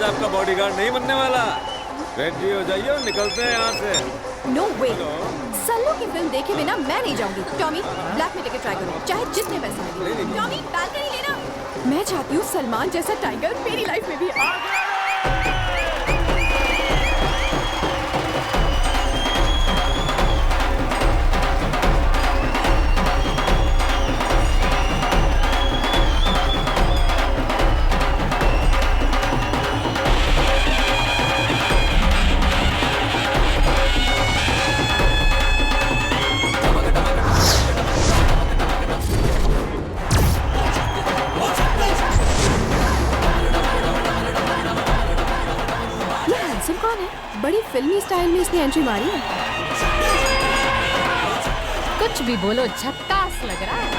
आपका बॉडीगार्ड नहीं बनने वाला। रेडी हो जाइए और निकलते हैं यहाँ से। नो वे, सल्लू की फिल्म देखे बिना मैं नहीं जाऊंगी। टॉमी, ब्लैक में टिकट ट्राई करो, चाहे जितने पैसे लगे। टॉमी, बालकनी लेना। मैं चाहती हूँ सलमान जैसा टाइगर मेरी लाइफ में भी आए। कौन है? बड़ी फिल्मी स्टाइल में इसने एंट्री मारी है। कुछ भी बोलो, झक्कास लग रहा है।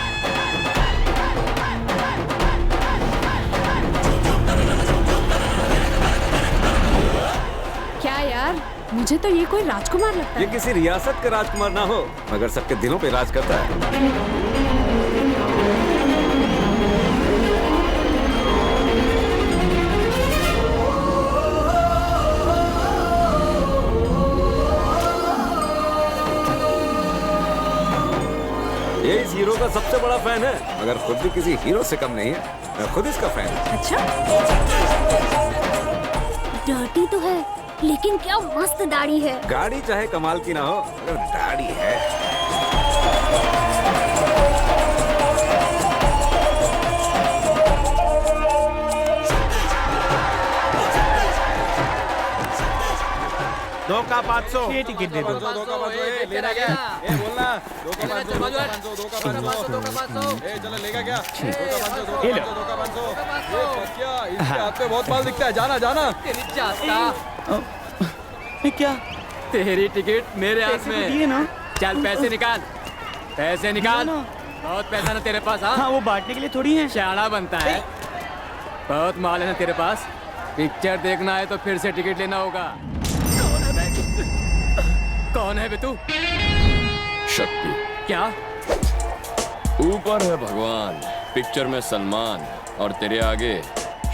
क्या यार, मुझे तो ये कोई राजकुमार लगता है। ये किसी रियासत का राजकुमार ना हो, मगर सबके दिलों पे राज करता है। ये इस हीरो का सबसे बड़ा फैन है, मगर खुद भी किसी हीरो से कम नहीं है। मैं खुद इसका फैन हूँ। अच्छा, डर्टी तो है, लेकिन क्या मस्त दाढ़ी है। गाड़ी चाहे कमाल की ना हो, मगर दाढ़ी है। दो का 500 ये टिकट दे दो। लेना क्या? बोलना 2 का 500, 2 का 500, 2 का 500। चलो लेगा क्या? 2 का 500, 2 का 500। इसके हाथ पे बहुत माल दिखता है। जाना जाना। क्या तेरी टिकट मेरे हाथ में दिए ना? चल पैसे निकाल, पैसे निकाल। बहुत पैसा ना तेरे पास? हाँ, वो बांटने के लिए थोड़ी है। शाना बनता है। बहुत माल है ना तेरे पास। पिक्चर देखना है तो फिर से टिकट लेना होगा। कौन है बे तू? शक्ति। क्या? ऊपर है भगवान, पिक्चर में सलमान और तेरे आगे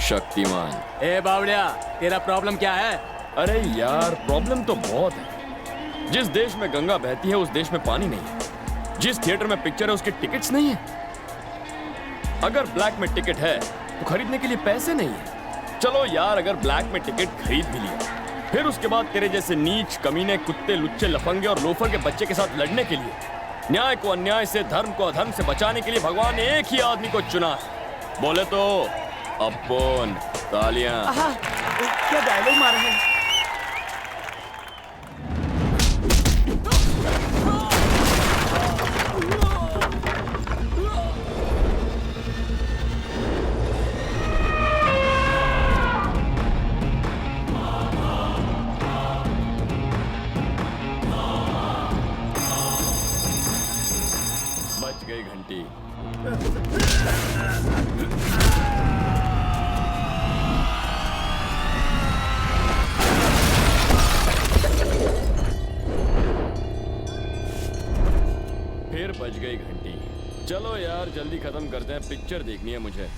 शक्तिमान। ए बावड़िया, तेरा प्रॉब्लम क्या है? अरे यार, प्रॉब्लम तो बहुत है। जिस देश में गंगा बहती है उस देश में पानी नहीं है। जिस थिएटर में पिक्चर है उसके टिकट्स नहीं है। अगर ब्लैक में टिकट है तो खरीदने के लिए पैसे नहीं है। चलो यार, अगर ब्लैक में टिकट खरीद भी लिया, फिर उसके बाद तेरे जैसे नीच कमीने कुत्ते लुच्चे लफंगे और लोफर के बच्चे के साथ लड़ने के लिए, न्याय को अन्याय से, धर्म को अधर्म से बचाने के लिए भगवान ने एक ही आदमी को चुना है। बोले तो अपन तालियां। क्या डायलॉग मारा है? बज गई घंटी। फिर बज गई घंटी। चलो यार, जल्दी खत्म करते हैं, पिक्चर देखनी है मुझे।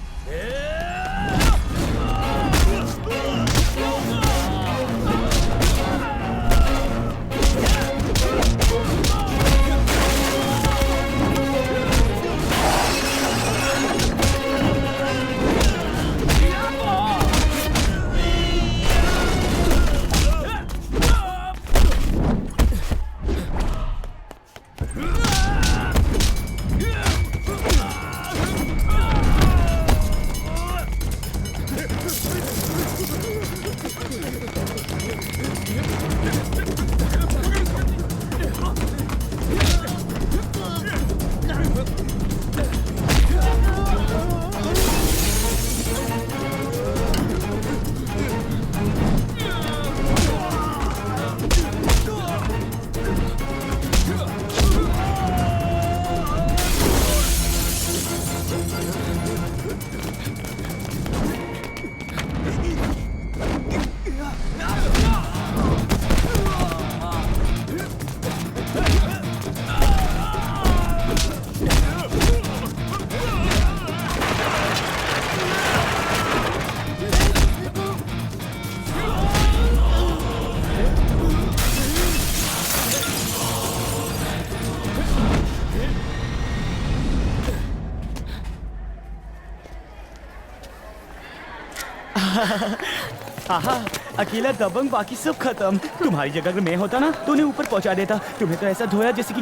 आहा, अकेला दबंग, बाकी सब खत्म। तुम्हारी जगह अगर मैं होता ना तो उन्हें ऊपर पहुंचा देता। तुम्हें तो ऐसा धोया जैसे कि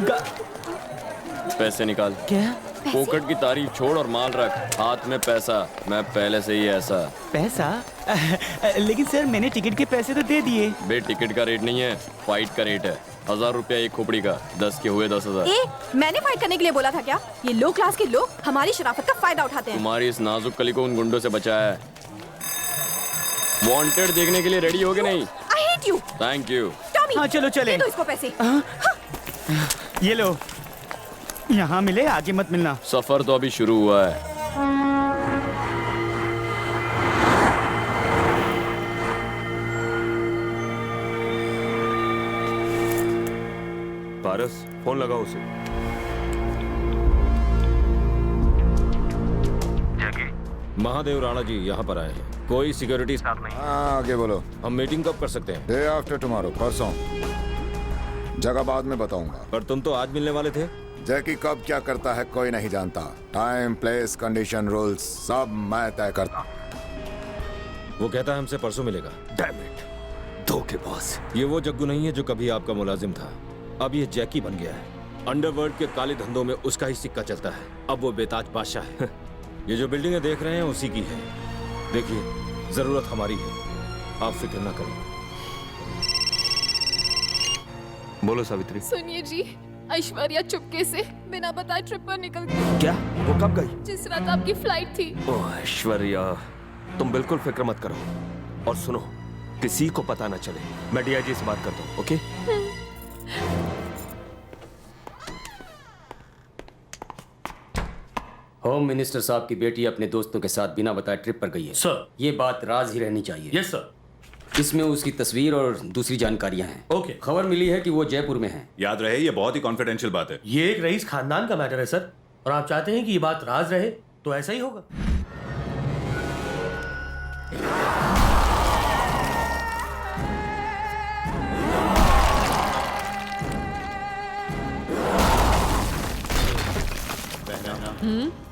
पैसे निकाल। क्या? पोकट की तारीफ छोड़ और माल रख, हाथ में पैसा। मैं पहले से ही ऐसा। पैसा? लेकिन सर मैंने टिकट के पैसे तो दे दिए। बे टिकट का रेट नहीं है, फाइट का रेट है। 1000 रुपया एक खोपड़ी का, 10 के हुए 10,000। मैंने फाइट करने के लिए बोला था क्या? ये लो क्लास के लोग हमारी शराफत का फायदा उठाते हैं। तुम्हारी इस नाजुक कली को उन गुंडों से बचाया है। वांटेड देखने के लिए रेडी हो गए नहीं? I hate you। Thank you. Tommy, हाँ चलो चले। दे दो इसको पैसे। ये लो, यहाँ मिले, आगे मत मिलना। सफर तो अभी शुरू हुआ है। पारस, फोन लगाओ उसे। महादेव राणा जी यहाँ पर आए हैं। कोई सिक्योरिटी स्टाफ नहीं। हाँ, आगे बोलो। हम मीटिंग कब कर सकते हैं? डे आफ्टर टुमारो, परसों। जगह बाद में बताऊंगा। पर तुम तो आज मिलने वाले थे। जैकी कब क्या करता है कोई नहीं जानता। टाइम, प्लेस, कंडीशन, रूल्स सब मैं तय करता। वो कहता है हमसे परसों मिलेगा। डैम इट, धोखेबाज। ये वो जग्गू नहीं है जो कभी आपका मुलाजिम था। अब ये जैकी बन गया है। अंडरवर्ल्ड के काले धंधों में उसका ही सिक्का चलता है। अब वो बेताज बादशाह है। ये जो बिल्डिंगें देख रहे हैं उसी की है। देखिए, जरूरत हमारी है, आप फिक्र ना करें। बोलो सावित्री। सुनिए जी, ऐश्वर्या चुपके से बिना बताए ट्रिप पर निकल गई। क्या? वो कब गई? जिस रात आपकी फ्लाइट थी। ओह ऐश्वर्या, तुम बिल्कुल फिक्र मत करो। और सुनो, किसी को पता ना चले। मैं डीआईजी से बात करता हूँ, ओके? होम मिनिस्टर साहब की बेटी अपने दोस्तों के साथ बिना बताए ट्रिप पर गई है। सर, ये बात राज ही रहनी चाहिए। Yes sir. इसमें उसकी तस्वीर और दूसरी जानकारियां हैं। ओके। खबर मिली है कि वो जयपुर में है। याद रहे, ये बहुत ही कॉन्फिडेंशियल बात है। ये एक रईस खानदान का मैटर है सर, और आप चाहते हैं कि ये बात राज रहे, तो ऐसा ही होगा।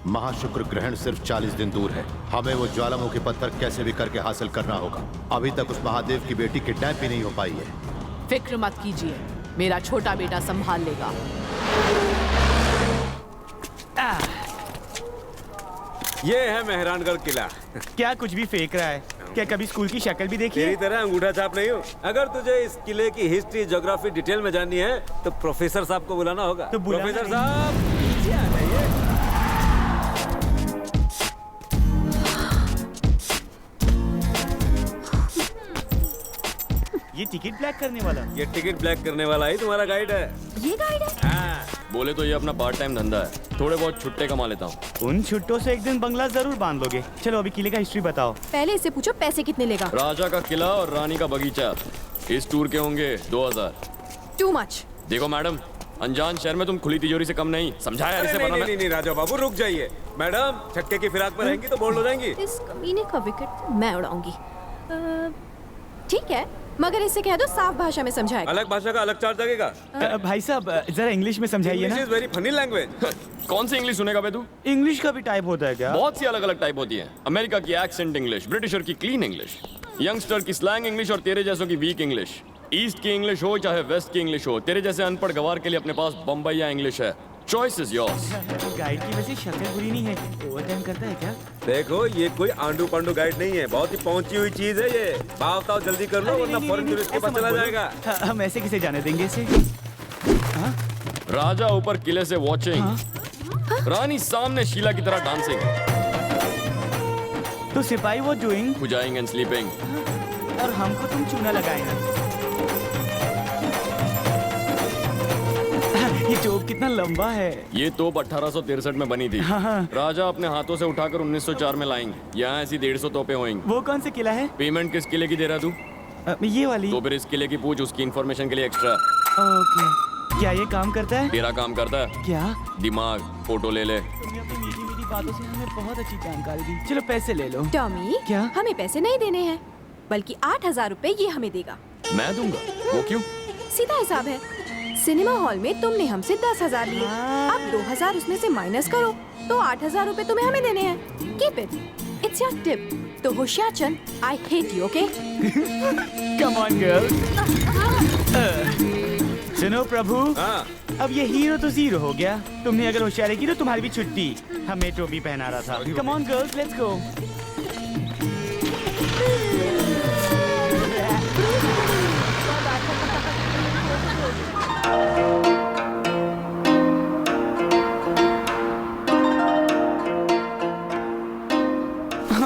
महाशुक्र ग्रहण सिर्फ 40 दिन दूर है। हमें वो ज्वालामुखी पत्थर कैसे भी करके हासिल करना होगा। अभी तक उस महादेव की बेटी किडनैप भी नहीं हो पाई है। फिक्र मत कीजिए, मेरा छोटा बेटा संभाल लेगा। ये है मेहरानगढ़ किला। क्या कुछ भी फेंक रहा है? क्या कभी स्कूल की शक्ल भी देखी है? तेरी तरह अंगूठा छाप नहीं हूँ। अगर तुझे इस किले की हिस्ट्री, ज्योग्राफी डिटेल में जाननी है तो प्रोफेसर साहब को बुलाना होगा। तो प्रोफेसर साहब नीचे आ जाइए। ये टिकट ब्लैक करने वाला? ये टिकट ब्लैक करने वाला ही तुम्हारा गाइड है। ये गाइड है? हाँ। बोले तो ये अपना पार्ट टाइम धंधा है। थोड़े बहुत छुट्टे कमा लेता हूँ। उन छुट्टों से एक दिन बंगला जरूर बांध लोगे। चलो अभी किले का हिस्ट्री बताओ। पहले इससे पूछो पैसे कितने लेगा। राजा का किला और रानी का बगीचा इस टूर के होंगे 2000। Too much. देखो मैडम, अनजान शहर में तुम खुली तिजोरी से कम नहीं। समझाया इसे? नहीं राजा बाबू रुक जाइए। मैडम छक्के की फिराक में रहेंगी तो बोल्ड हो जाएंगी। इस कमीने का विकेट मैं उड़ाऊंगी। ठीक है, मगर इससे कह दो साफ भाषा में समझाएगा। अलग भाषा का अलग चार्ज लगेगा। भाई साहब जरा इंग्लिश में समझाइए ना। This is very funny language. कौन सी इंग्लिश सुनेगा बे तू? इंग्लिश का भी टाइप होता है क्या? बहुत सी अलग अलग टाइप होती है। अमेरिका की एक्सेंट इंग्लिश, ब्रिटिशर की क्लीन इंग्लिश, यंगस्टर की स्लैंग इंग्लिश और तेरे जैसों की वीक इंग्लिश। ईस्ट की इंग्लिश हो चाहे वेस्ट की इंग्लिश हो, तेरे जैसे अनपढ़ गवार के लिए अपने पास बम्बईया इंग्लिश है। Choice is yours. गाइड की वैसे शक्ल बुरी नहीं है। ओवर टाइम करता है क्या? देखो ये कोई आंडू पांडू गाइड नहीं है, बहुत ही पहुंची हुई चीज है ये। भाव ताव जल्दी कर लो वरना फॉरेन टूरिस्ट के पास चला जाएगा। हम ऐसे किसे जाने देंगे इसे? राजा ऊपर किले से वॉचिंग, रानी सामने शीला की तरह डांसिंग, तो सिपाही वो डूइंग, खुजाइंग एंड स्लीपिंग, और हमको तुम चूना लगाए ना। ये तोप कितना लंबा है। ये तोप 1863 में बनी थी। राजा अपने हाथों से उठाकर 1904 में लाएंगे। यहाँ ऐसी 150 तोपें होंगी। वो कौन सा किला है? पेमेंट किस किले की दे रहा तू? ये वाली। तो फिर इस किले की पूछ, उसकी इन्फॉर्मेशन के लिए एक्स्ट्रा। ओके। क्या ये काम करता है? तेरा काम करता है क्या? दिमाग। फोटो ले ले। तुमने अपनी मीठी मीठी बातों से हमें बहुत अच्छी जानकारी दी। चलो पैसे ले लो। टॉमी, क्या? हमें पैसे नहीं देने हैं, बल्कि 8000 रुपए ये हमें देगा। मैं दूंगा? वो क्यों? सीधा हिसाब है। सिनेमा हॉल में तुमने हमसे 10,000 लिए, अब 2,000 उसमें से माइनस करो तो 8,000 रुपए तुम्हें हमें देने हैं। Keep it, it's your tip. तो होशियार चंद, I hate you, okay? Come on girl. सुनो प्रभु, अब ये हीरो तो जीरो हो गया। तुमने अगर होशियारी की तो तुम्हारी भी छुट्टी। हमें टोपी पहना रहा था। Come on girls, let's go.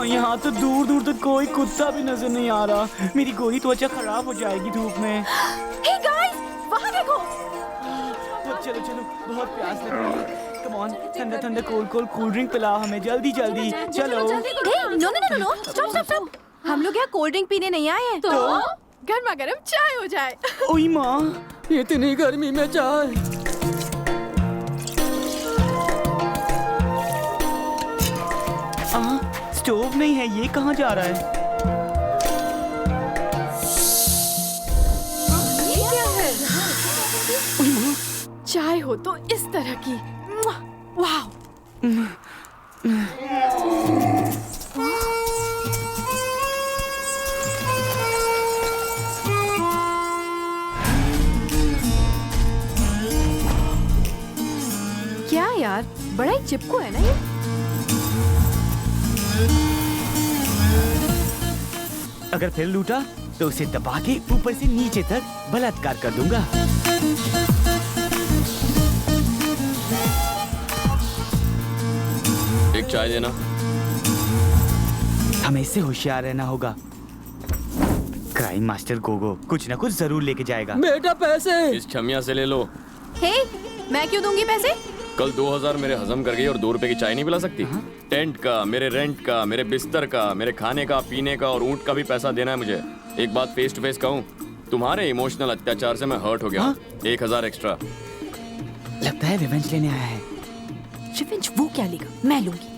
यहाँ तो दूर दूर तक कोई कुत्ता भी नजर नहीं आ रहा। मेरी गोरी त्वचा खराब हो जाएगी धूप में। Hey guys, वहाँ देखो। चलो चलो, बहुत प्यास लग रही है। कम ऑन, ठंडा ठंडा कोल्ड कोल्ड कोल्ड ड्रिंक पिलाओ हमें, जल्दी जल्दी। चलो। Hey, no, stop। हम लोग यहाँ कोल्ड ड्रिंक पीने नहीं आए हैं। तो गर्मा गर्म चाय हो जाए। ओई माँ, इतनी गर्मी में चाय। स्टोव नहीं है, ये कहाँ जा रहा है? ये क्या है? चाय हो तो इस तरह की। वाह। क्या यार, बड़ा ही चिपकू है ना ये। अगर फिर लूटा तो उसे दबा के ऊपर से नीचे तक बलात्कार कर दूंगा। एक चाय देना। हमें इससे होशियार रहना होगा। क्राइम मास्टर गोगो कुछ ना कुछ जरूर लेके जाएगा। बेटा पैसे इस छमिया से ले लो। हे, मैं क्यों दूंगी पैसे? कल 2000 मेरे हजम कर गई और 2 रुपए की चाय नहीं पिला सकती? टेंट का, मेरे रेंट का, मेरे बिस्तर का, मेरे खाने का, पीने का और ऊँट का भी पैसा देना है मुझे। एक बात फेस टू फेस कहूँ, तुम्हारे इमोशनल अत्याचार से मैं हर्ट हो गया। 1000 एक्स्ट्रा। लगता है रिवेंज लेने आया है। रिवेंज वो क्या लेगा, मैं लूंगी।